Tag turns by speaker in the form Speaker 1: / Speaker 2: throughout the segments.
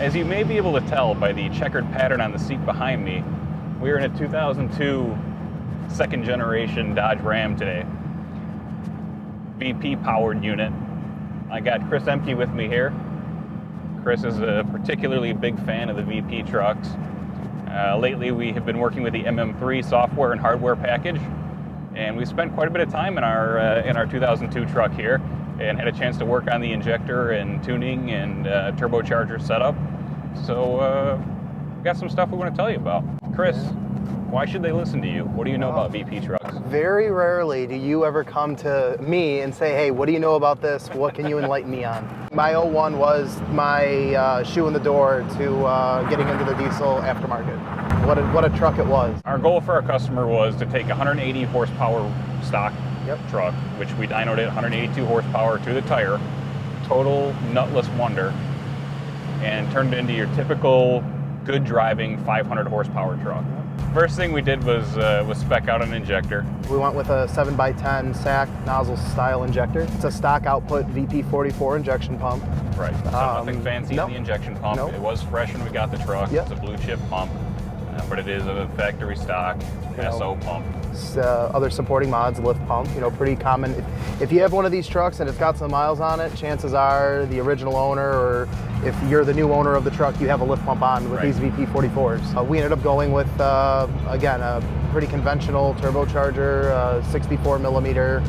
Speaker 1: As you may be able to tell by the checkered pattern on the seat behind me, we're in a 2002 second generation Dodge Ram today. VP powered unit. I got Chris Emke with me here. Chris is a particularly big fan of the VP trucks. Lately we have been working with the MM3 software and hardware package, and we spent quite a bit of time in our 2002 truck here and had a chance to work on the injector and tuning and turbocharger setup. So we got some stuff we want to tell you about. Chris, why should they listen to you? What do you know about VP trucks?
Speaker 2: Very rarely do you ever come to me and say, hey, what do you know about this? What can you enlighten me on? My 01 was my shoe in the door to getting into the diesel aftermarket. What a truck it was.
Speaker 1: Our goal for our customer was to take 180 horsepower stock truck, which we dynoed at 182 horsepower to the tire, total nutless wonder, and turned it into your typical good driving 500 horsepower truck. First thing we did was spec out an injector.
Speaker 2: We went with a 7x10 sack nozzle style injector. It's a stock output VP44 injection pump.
Speaker 1: Right, so nothing fancy in the injection pump. It was fresh when we got the truck. It's a blue chip pump, but it is a factory stock SO pump.
Speaker 2: Other supporting mods, lift pump, pretty common. If you have one of these trucks and it's got some miles on it, chances are the original owner, or if you're the new owner of the truck, you have a lift pump on with these VP44s. We ended up going with, again, a pretty conventional turbocharger, 64 millimeter,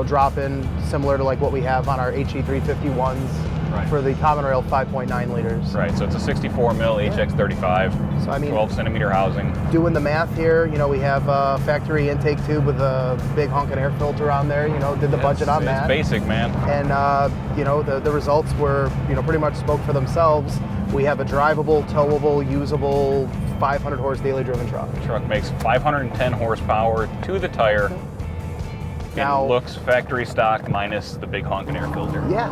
Speaker 2: drop-in, similar to like what we have on our HE351s. For the common rail 5.9 liters.
Speaker 1: Right, so it's a 64 mil HX35, so 12 centimeter housing.
Speaker 2: Doing the math here, we have a factory intake tube with a big honking air filter on there, did the budget on that.
Speaker 1: It's basic, man.
Speaker 2: And, the results were, pretty much spoke for themselves. We have a drivable, towable, usable, 500 horse daily driven truck.
Speaker 1: The truck makes 510 horsepower to the tire. Now, it looks factory stock minus the big honking air filter.
Speaker 2: Yeah.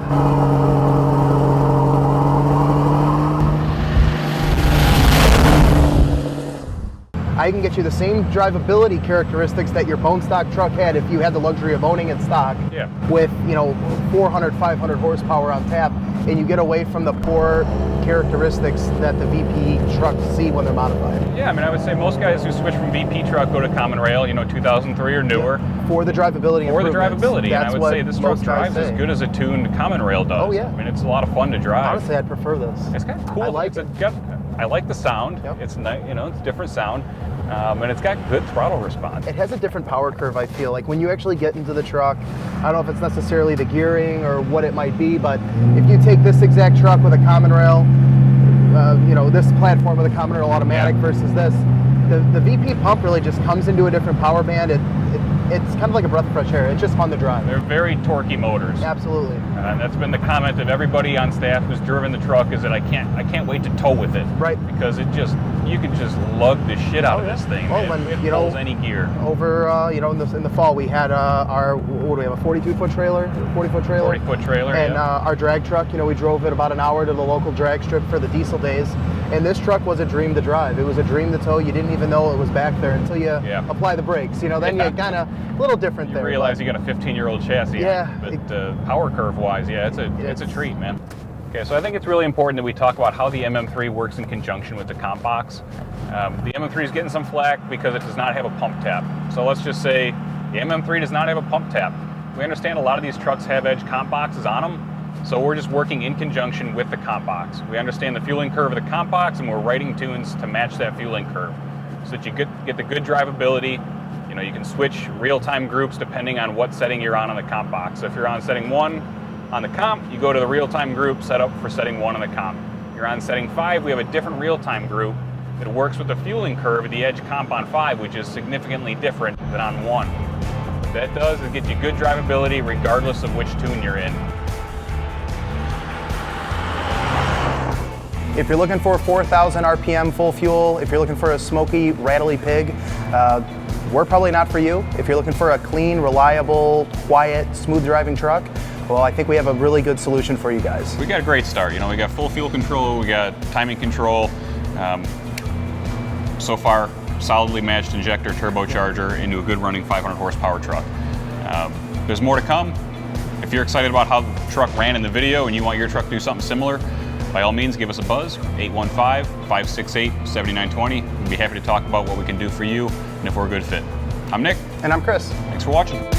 Speaker 2: I can get you the same drivability characteristics that your bone stock truck had if you had the luxury of owning it stock with, 400, 500 horsepower on tap, and you get away from the poor characteristics that the VP trucks see when they're modified.
Speaker 1: Yeah, I would say most guys who switch from VP truck go to common rail, 2003 or newer.
Speaker 2: For the drivability
Speaker 1: For the drivability, and I would say this truck drives as
Speaker 2: say.
Speaker 1: Good as a tuned common rail does.
Speaker 2: Oh yeah.
Speaker 1: It's a lot of fun to drive.
Speaker 2: Honestly, I'd prefer this.
Speaker 1: It's kind of cool. I like it. I like the sound. It's nice, it's different sound. And it's got good throttle response.
Speaker 2: It has a different power curve, I feel. Like when you actually get into the truck, I don't know if it's necessarily the gearing or what it might be, but if you take this exact truck with a common rail, this platform with a common rail automatic versus this, the VP pump really just comes into a different power band. It's kind of like a breath of fresh air. It's just fun to drive.
Speaker 1: They're very torquey motors.
Speaker 2: Absolutely.
Speaker 1: And that's been the comment of everybody on staff who's driven the truck, is that I can't wait to tow with it.
Speaker 2: Right.
Speaker 1: Because you can just lug the shit out of this thing. It pulls any gear.
Speaker 2: Over in the fall we had what do we have, a 42-foot trailer, 40-foot trailer.
Speaker 1: 40-foot trailer.
Speaker 2: And our drag truck, we drove it about an hour to the local drag strip for the diesel days. And this truck was a dream to drive. It was a dream to tow. You didn't even know it was back there until you apply the brakes. Then you kind of a little different there.
Speaker 1: You realize you got a 15-year-old chassis. But power curve-wise, it's a treat, man. Okay, so I think it's really important that we talk about how the MM3 works in conjunction with the comp box. The MM3 is getting some flack because it does not have a pump tap. So let's just say the MM3 does not have a pump tap. We understand a lot of these trucks have edge comp boxes on them. So we're just working in conjunction with the comp box. We understand the fueling curve of the comp box, and we're writing tunes to match that fueling curve so that you get the good drivability. You can switch real-time groups depending on what setting you're on the comp box. So if you're on setting 1 on the comp, you go to the real-time group set up for setting 1 on the comp. You're on setting 5, we have a different real-time group that works with the fueling curve of the edge comp on 5, which is significantly different than on 1. What that does is get you good drivability regardless of which tune you're in.
Speaker 2: If you're looking for 4,000 RPM full fuel, if you're looking for a smoky, rattly pig, we're probably not for you. If you're looking for a clean, reliable, quiet, smooth driving truck, well, I think we have a really good solution for you guys.
Speaker 1: We got a great start. We got full fuel control, we got timing control. So far, solidly matched injector turbocharger into a good running 500 horsepower truck. There's more to come. If you're excited about how the truck ran in the video and you want your truck to do something similar, by all means, give us a buzz, 815-568-7920. We'd be happy to talk about what we can do for you and if we're a good fit. I'm Nick.
Speaker 2: And I'm Chris.
Speaker 1: Thanks for watching.